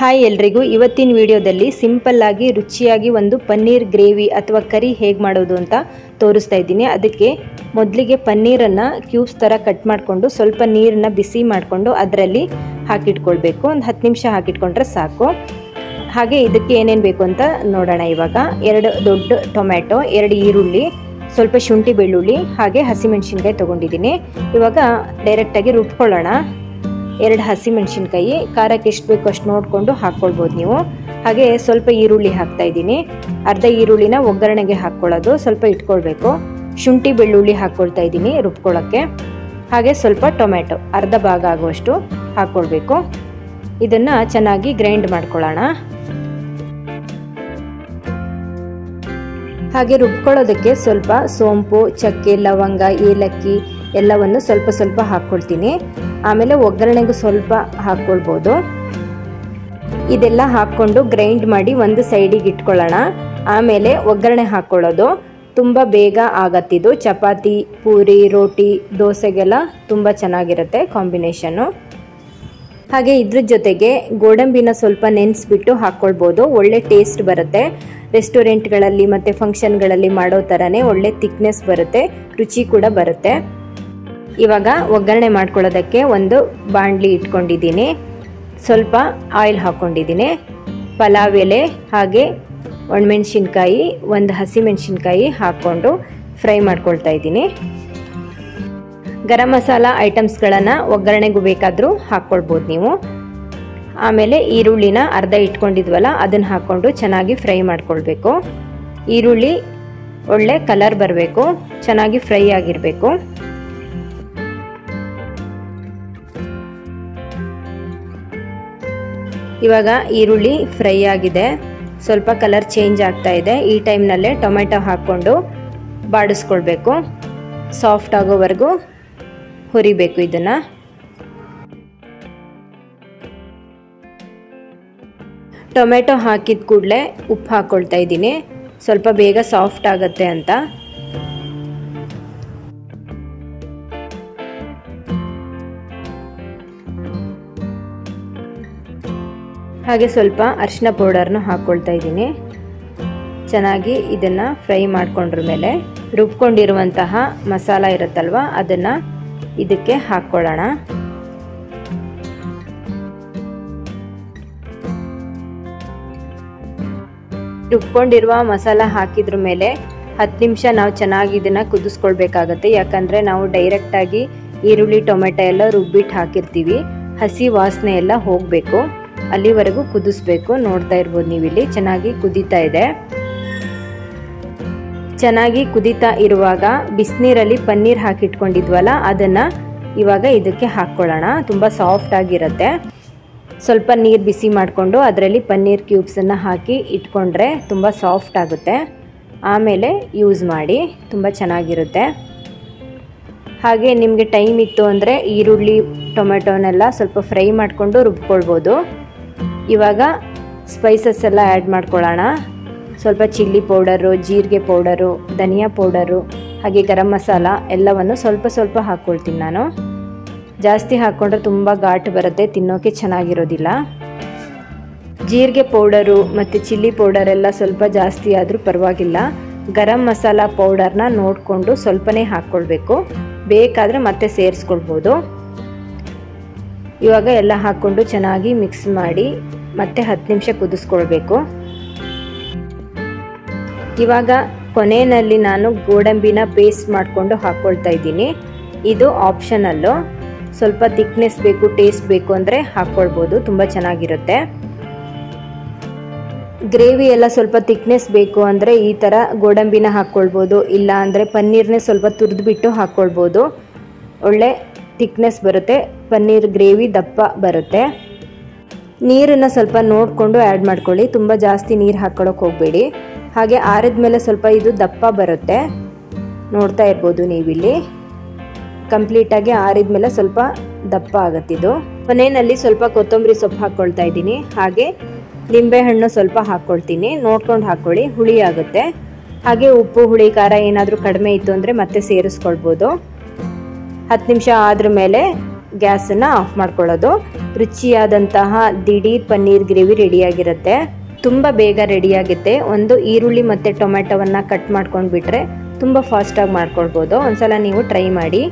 Hi ಎಲ್ರಿಗೂ, ಇವತ್ತಿನ ವಿಡಿಯೋದಲ್ಲಿ ಸಿಂಪಲ್ ಆಗಿ ರುಚಿಯಾಗಿ ಒಂದು ಪನ್ನೀರ್ ಗ್ರೇವಿ ಅಥವಾ ಕರಿ ಹೇಗೆ ಮಾಡೋದು ಅಂತ ತೋರಿಸ್ತಾ ಇದ್ದೀನಿ. ಅದಕ್ಕೆ ಮೊದಲಿಗೆ ಪನ್ನೀರನ್ನು ಕ್ಯೂಬ್ಸ್ ಥರ ಕಟ್ ಮಾಡಿಕೊಂಡು ಸ್ವಲ್ಪ ನೀರನ್ನು ಬಿಸಿ ಮಾಡಿಕೊಂಡು ಅದರಲ್ಲಿ ಹಾಕಿಟ್ಕೊಳ್ಬೇಕು. ಒಂದು 10 ನಿಮಿಷ ಹಾಕಿಟ್ಕೊಂಡ್ರೆ ಸಾಕು. ಹಾಗೆ ಇದಕ್ಕೆ ಏನೇನು ಬೇಕು ಅಂತ ನೋಡೋಣ. ಇವಾಗ 2 ದೊಡ್ಡ ಟೊಮ್ಯಾಟೊ, 2 ಈರುಳ್ಳಿ, ಸ್ವಲ್ಪ ಶುಂಠಿ ಬೆಳ್ಳುಳ್ಳಿ, ಹಾಗೆ ಹಸಿಮೆಣಸಿನ್ಕಾಯಿ ತೊಗೊಂಡಿದ್ದೀನಿ. ಇವಾಗ ಡೈರೆಕ್ಟಾಗಿ ರುಬ್ಕೊಳ್ಳೋಣ. 2 ಹಸಿಮೆಣಸಿನ್ಕಾಯಿ, ಖಾರಕ್ಕೆ ಎಷ್ಟು ಬೇಕು ಅಷ್ಟು ನೋಡಿಕೊಂಡು ಹಾಕ್ಕೊಳ್ಬೋದು ನೀವು. ಹಾಗೆ ಸ್ವಲ್ಪ ಈರುಳ್ಳಿ ಹಾಕ್ತಾ ಇದ್ದೀನಿ. ಅರ್ಧ ಈರುಳ್ಳಿನ ಒಗ್ಗರಣೆಗೆ ಹಾಕ್ಕೊಳ್ಳೋದು, ಸ್ವಲ್ಪ ಇಟ್ಕೊಳ್ಬೇಕು. ಶುಂಠಿ ಬೆಳ್ಳುಳ್ಳಿ ಹಾಕ್ಕೊಳ್ತಾ ಇದ್ದೀನಿ ರುಬ್ಕೊಳ್ಳೋಕ್ಕೆ. ಹಾಗೆ ಸ್ವಲ್ಪ ಟೊಮ್ಯಾಟೊ ಅರ್ಧ ಭಾಗ ಆಗುವಷ್ಟು ಹಾಕ್ಕೊಳ್ಬೇಕು. ಇದನ್ನು ಚೆನ್ನಾಗಿ ಗ್ರೈಂಡ್ ಮಾಡ್ಕೊಳ್ಳೋಣ. ಹಾಗೆ ರುಬ್ಕೊಳ್ಳೋದಕ್ಕೆ ಸ್ವಲ್ಪ ಸೋಂಪು, ಚಕ್ಕೆ, ಲವಂಗ, ಏಲಕ್ಕಿ ಎಲ್ಲವನ್ನು ಸ್ವಲ್ಪ ಸ್ವಲ್ಪ ಹಾಕ್ಕೊಳ್ತೀನಿ. ಆಮೇಲೆ ಒಗ್ಗರಣೆಗೂ ಸ್ವಲ್ಪ ಹಾಕ್ಕೊಳ್ಬೋದು. ಇದೆಲ್ಲ ಹಾಕ್ಕೊಂಡು ಗ್ರೈಂಡ್ ಮಾಡಿ ಒಂದು ಸೈಡಿಗೆ ಇಟ್ಕೊಳ್ಳೋಣ. ಆಮೇಲೆ ಒಗ್ಗರಣೆ ಹಾಕ್ಕೊಳ್ಳೋದು ತುಂಬ ಬೇಗ ಆಗತ್ತಿದು. ಚಪಾತಿ, ಪೂರಿ, ರೋಟಿ, ದೋಸೆಗೆಲ್ಲ ತುಂಬ ಚೆನ್ನಾಗಿರುತ್ತೆ ಕಾಂಬಿನೇಷನ್ನು. ಹಾಗೆ ಇದ್ರ ಜೊತೆಗೆ ಗೋಡಂಬಿನ ಸ್ವಲ್ಪ ನೆನೆಸ್ಬಿಟ್ಟು ಹಾಕ್ಕೊಳ್ಬೋದು, ಒಳ್ಳೆ ಟೇಸ್ಟ್ ಬರುತ್ತೆ. ರೆಸ್ಟೋರೆಂಟ್ಗಳಲ್ಲಿ ಮತ್ತು ಫಂಕ್ಷನ್ಗಳಲ್ಲಿ ಮಾಡೋ ಥರನೇ ಒಳ್ಳೆ ಥಿಕ್ನೆಸ್ ಬರುತ್ತೆ, ರುಚಿ ಕೂಡ ಬರುತ್ತೆ. ಇವಾಗ ಒಗ್ಗರಣೆ ಮಾಡ್ಕೊಳ್ಳೋದಕ್ಕೆ ಒಂದು ಬಾಣಲಿ ಇಟ್ಕೊಂಡಿದ್ದೀನಿ. ಸ್ವಲ್ಪ ಆಯಿಲ್ ಹಾಕ್ಕೊಂಡಿದ್ದೀನಿ. ಪಲಾವ್ ಎಲೆ ಹಾಗೆ ಒಣಮೆಣಸಿನ್ಕಾಯಿ, ಒಂದು ಹಸಿಮೆಣಸಿನ್ಕಾಯಿ ಹಾಕ್ಕೊಂಡು ಫ್ರೈ ಮಾಡ್ಕೊಳ್ತಾ ಇದ್ದೀನಿ. ಗರಂ ಮಸಾಲ ಐಟಮ್ಸ್ಗಳನ್ನು ಒಗ್ಗರಣೆಗೂ ಬೇಕಾದರೂ ಹಾಕ್ಕೊಳ್ಬೋದು ನೀವು. ಆಮೇಲೆ ಈರುಳ್ಳಿನ ಅರ್ಧ ಇಟ್ಕೊಂಡಿದ್ವಲ್ಲ ಅದನ್ನು ಹಾಕ್ಕೊಂಡು ಚೆನ್ನಾಗಿ ಫ್ರೈ ಮಾಡ್ಕೊಳ್ಬೇಕು. ಈರುಳ್ಳಿ ಒಳ್ಳೆ ಕಲರ್ ಬರಬೇಕು, ಚೆನ್ನಾಗಿ ಫ್ರೈ ಆಗಿರಬೇಕು. ಇವಾಗ ಈರುಳ್ಳಿ ಫ್ರೈ ಆಗಿದೆ, ಸ್ವಲ್ಪ ಕಲರ್ ಚೇಂಜ್ ಆಗ್ತಾ ಇದೆ. ಈ ಟೈಮ್ನಲ್ಲೇ ಟೊಮೆಟೊ ಹಾಕ್ಕೊಂಡು ಬಾಡಿಸ್ಕೊಳ್ಬೇಕು. ಸಾಫ್ಟ್ ಆಗೋವರೆಗೂ ಹುರಿಬೇಕು ಇದನ್ನು. ಟೊಮೆಟೊ ಹಾಕಿದ ಕೂಡಲೇ ಉಪ್ಪು ಹಾಕ್ಕೊಳ್ತಾ ಇದ್ದೀನಿ, ಸ್ವಲ್ಪ ಬೇಗ ಸಾಫ್ಟ್ ಆಗುತ್ತೆ ಅಂತ. ಹಾಗೆ ಸ್ವಲ್ಪ ಅರಿಶಿನ ಪೌಡರ್ನ ಹಾಕ್ಕೊಳ್ತಾ ಇದ್ದೀನಿ. ಚೆನ್ನಾಗಿ ಇದನ್ನು ಫ್ರೈ ಮಾಡ್ಕೊಂಡ್ರ ಮೇಲೆ ರುಬ್ಕೊಂಡಿರುವಂತಹ ಮಸಾಲ ಇರುತ್ತಲ್ವ ಅದನ್ನು ಇದಕ್ಕೆ ಹಾಕ್ಕೊಳ್ಳೋಣ. ರುಬ್ಕೊಂಡಿರುವ ಮಸಾಲ ಹಾಕಿದ್ರ ಮೇಲೆ 10 ನಿಮಿಷ ನಾವು ಚೆನ್ನಾಗಿ ಇದನ್ನು ಕುದಿಸ್ಕೊಳ್ಬೇಕಾಗತ್ತೆ. ಯಾಕಂದರೆ ನಾವು ಡೈರೆಕ್ಟಾಗಿ ಈರುಳ್ಳಿ ಟೊಮೆಟೊ ಎಲ್ಲ ರುಬ್ಬಿಟ್ಟು ಹಾಕಿರ್ತೀವಿ, ಹಸಿ ವಾಸನೆ ಎಲ್ಲ ಹೋಗಬೇಕು, ಅಲ್ಲಿವರೆಗೂ ಕುದಿಸ್ಬೇಕು. ನೋಡ್ತಾ ಇರ್ಬೋದು ನೀವಿಲ್ಲಿ ಚೆನ್ನಾಗಿ ಕುದೀತಾ ಇದೆ. ಚೆನ್ನಾಗಿ ಕುದೀತಾ ಇರುವಾಗ ಬಿಸಿನೀರಲ್ಲಿ ಪನ್ನೀರ್ ಹಾಕಿಟ್ಕೊಂಡಿದ್ವಲ್ಲ ಅದನ್ನು ಇವಾಗ ಇದಕ್ಕೆ ಹಾಕ್ಕೊಳ್ಳೋಣ. ತುಂಬ ಸಾಫ್ಟ್ ಆಗಿರುತ್ತೆ. ಸ್ವಲ್ಪ ನೀರು ಬಿಸಿ ಮಾಡಿಕೊಂಡು ಅದರಲ್ಲಿ ಪನ್ನೀರ್ ಕ್ಯೂಬ್ಸನ್ನು ಹಾಕಿ ಇಟ್ಕೊಂಡ್ರೆ ತುಂಬ ಸಾಫ್ಟ್ ಆಗುತ್ತೆ. ಆಮೇಲೆ ಯೂಸ್ ಮಾಡಿ, ತುಂಬ ಚೆನ್ನಾಗಿರುತ್ತೆ. ಹಾಗೆ ನಿಮಗೆ ಟೈಮ್ ಇತ್ತು ಅಂದರೆ ಈರುಳ್ಳಿ ಟೊಮೆಟೊನೆಲ್ಲ ಸ್ವಲ್ಪ ಫ್ರೈ ಮಾಡಿಕೊಂಡು ರುಬ್ಕೊಳ್ಬೋದು. ಇವಾಗ ಸ್ಪೈಸಸ್ ಎಲ್ಲ ಆ್ಯಡ್ ಮಾಡ್ಕೊಳ್ಳೋಣ. ಸ್ವಲ್ಪ ಚಿಲ್ಲಿ ಪೌಡರು, ಜೀರಿಗೆ ಪೌಡರು, ಧನಿಯಾ ಪೌಡರು, ಹಾಗೆ ಗರಂ ಮಸಾಲ ಎಲ್ಲವನ್ನು ಸ್ವಲ್ಪ ಸ್ವಲ್ಪ ಹಾಕ್ಕೊಳ್ತೀನಿ ನಾನು. ಜಾಸ್ತಿ ಹಾಕ್ಕೊಂಡ್ರೆ ತುಂಬ ಘಾಟ್ ಬರುತ್ತೆ, ತಿನ್ನೋಕೆ ಚೆನ್ನಾಗಿರೋದಿಲ್ಲ. ಜೀರಿಗೆ ಪೌಡರು ಮತ್ತು ಚಿಲ್ಲಿ ಪೌಡರ್ ಎಲ್ಲ ಸ್ವಲ್ಪ ಜಾಸ್ತಿ ಆದರೂ ಪರವಾಗಿಲ್ಲ. ಗರಂ ಮಸಾಲ ಪೌಡರ್ನ ನೋಡಿಕೊಂಡು ಸ್ವಲ್ಪನೇ ಹಾಕ್ಕೊಳ್ಬೇಕು, ಬೇಕಾದರೆ ಮತ್ತೆ ಸೇರಿಸ್ಕೊಳ್ಬೋದು. ಇವಾಗ ಎಲ್ಲ ಹಾಕ್ಕೊಂಡು ಚೆನ್ನಾಗಿ ಮಿಕ್ಸ್ ಮಾಡಿ ಮತ್ತೆ 10 ನಿಮಿಷ ಕುದಿಸ್ಕೊಳ್ಬೇಕು. ಇವಾಗ ಕೊನೆಯಲ್ಲಿ ನಾನು ಗೋಡಂಬಿನ ಪೇಸ್ಟ್ ಮಾಡಿಕೊಂಡು ಹಾಕ್ಕೊಳ್ತಾ ಇದ್ದೀನಿ. ಇದು ಆಪ್ಷನಲ್ಲು, ಸ್ವಲ್ಪ ಥಿಕ್ನೆಸ್ ಬೇಕು, ಟೇಸ್ಟ್ ಬೇಕು ಅಂದರೆ ಹಾಕ್ಕೊಳ್ಬೋದು, ತುಂಬ ಚೆನ್ನಾಗಿರುತ್ತೆ. ಗ್ರೇವಿ ಎಲ್ಲ ಸ್ವಲ್ಪ ಥಿಕ್ನೆಸ್ ಬೇಕು ಅಂದರೆ ಈ ಥರ ಗೋಡಂಬಿನ ಹಾಕ್ಕೊಳ್ಬೋದು, ಇಲ್ಲ ಅಂದರೆ ಪನ್ನೀರ್ನೇ ಸ್ವಲ್ಪ ತುರಿದ್ಬಿಟ್ಟು ಹಾಕ್ಕೊಳ್ಬೋದು. ಒಳ್ಳೆ ಥಿಕ್ನೆಸ್ ಬರುತ್ತೆ, ಪನ್ನೀರ್ ಗ್ರೇವಿ ದಪ್ಪ ಬರುತ್ತೆ. ನೀರನ್ನು ಸ್ವಲ್ಪ ನೋಡಿಕೊಂಡು ಆ್ಯಡ್ ಮಾಡ್ಕೊಳ್ಳಿ, ತುಂಬ ಜಾಸ್ತಿ ನೀರು ಹಾಕ್ಕೊಳ್ಳೋಕೆ ಹೋಗಬೇಡಿ. ಹಾಗೆ ಆರಿದ ಮೇಲೆ ಸ್ವಲ್ಪ ಇದು ದಪ್ಪ ಬರುತ್ತೆ, ನೋಡ್ತಾ ಇರ್ಬೋದು ನೀವಿಲ್ಲಿ. ಕಂಪ್ಲೀಟಾಗಿ ಆರಿದ ಮೇಲೆ ಸ್ವಲ್ಪ ದಪ್ಪ ಆಗುತ್ತಿದ್ದು. ಕೊನೆಯಲ್ಲಿ ಸ್ವಲ್ಪ ಕೊತ್ತಂಬರಿ ಸೊಪ್ಪು ಹಾಕ್ಕೊಳ್ತಾ ಇದ್ದೀನಿ. ಹಾಗೆ ಲಿಂಬೆಹಣ್ಣು ಸ್ವಲ್ಪ ಹಾಕ್ಕೊಳ್ತೀನಿ, ನೋಡ್ಕೊಂಡು ಹಾಕ್ಕೊಳ್ಳಿ, ಹುಳಿ ಆಗುತ್ತೆ. ಹಾಗೆ ಉಪ್ಪು, ಹುಳಿ, ಖಾರ ಏನಾದರೂ ಕಡಿಮೆ ಇತ್ತು ಅಂದರೆ ಮತ್ತೆ ಸೇರಿಸ್ಕೊಳ್ಬೋದು. 10 ನಿಮಿಷ ಆದ್ರ ಮೇಲೆ ಗ್ಯಾಸನ್ನು ಆಫ್ ಮಾಡ್ಕೊಳ್ಳೋದು. ರುಚಿಯಾದಂತಹ ದಿಢೀರ್ ಪನ್ನೀರ್ ಗ್ರೇವಿ ರೆಡಿಯಾಗಿರುತ್ತೆ. ತುಂಬ ಬೇಗ ರೆಡಿಯಾಗುತ್ತೆ. ಒಂದು ಈರುಳ್ಳಿ ಮತ್ತು ಟೊಮೆಟೊವನ್ನು ಕಟ್ ಮಾಡ್ಕೊಂಡು ಬಿಟ್ಟರೆ ತುಂಬ ಫಾಸ್ಟಾಗಿ ಮಾಡ್ಕೊಳ್ಬೋದು. ಒಂದ್ಸಲ ನೀವು ಟ್ರೈ ಮಾಡಿ.